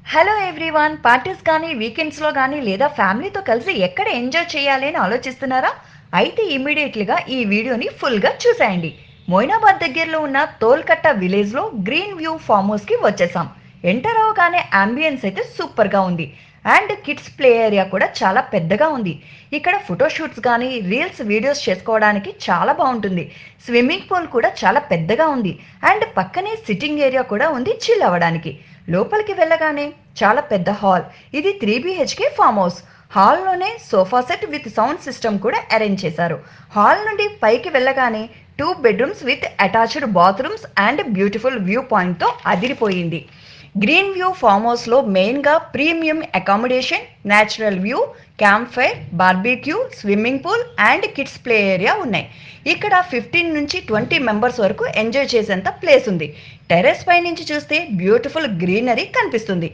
Hello everyone. Parties కానీ, వీకెండ్స్‌లో గానీ లేదా ఫ్యామిలీతో కలిసి ఎక్కడ ఎంజాయ్ చేయాలి అని ఆలోచిస్తున్నారా? అయితే ఇమ్మీడియేట్‌లీగా ఈ వీడియోని ఫుల్‌గా చూసేయండి. మొయినాబాద్ దగ్గరలో ఉన్న తోల్కట్ట విలేజ్‌లో గ్రీన్ వ్యూ ఫార్మ్ హౌస్‌కి వచ్చేసాం. ఎంటర్ అవ్వగానే యాంబియన్స్ అయితే సూపర్‌గా ఉంది. అండ్ కిడ్స్ ప్లే ఏరియా కూడా చాలా పెద్దగా ఉంది. ఇక్కడ ఫోటో షూట్స్ గానీ, రీల్స్, వీడియోస్ చేసుకోవడానికి చాలా బావుంటుంది. స్విమ్మింగ్ పూల్ కూడా చాలా పెద్దగా ఉంది. అండ్ పక్కనే సిట్టింగ్ ఏరియా కూడా ఉంది చిల్ అవ్వడానికి. లోపలికి వెళ్ళగానే చాలా పెద్ద హాల్. ఇది 3 బీహెచ్కే ఫామ్ హౌస్. హాల్లోనే sofa set with sound system కూడా అరేంజ్ చేశారు. హాల్ నుండి పైకి వెళ్ళగానే 2 bedrooms with attached bathrooms and beautiful view పాయింట్తో అదిరిపోయింది. గ్రీన్ వ్యూ ఫామ్ హౌస్లో మెయిన్గా premium accommodation, natural view, camp fire, barbecue, swimming pool and kids play area ఉన్నాయి. ఇక్కడ 15 నుంచి 20 మెంబర్స్ వరకు ఎంజాయ్ చేసేంత ప్లేస్ ఉంది. టెర్రస్ పై నుంచి చూస్తే బ్యూటిఫుల్ గ్రీనరీ కనిపిస్తుంది.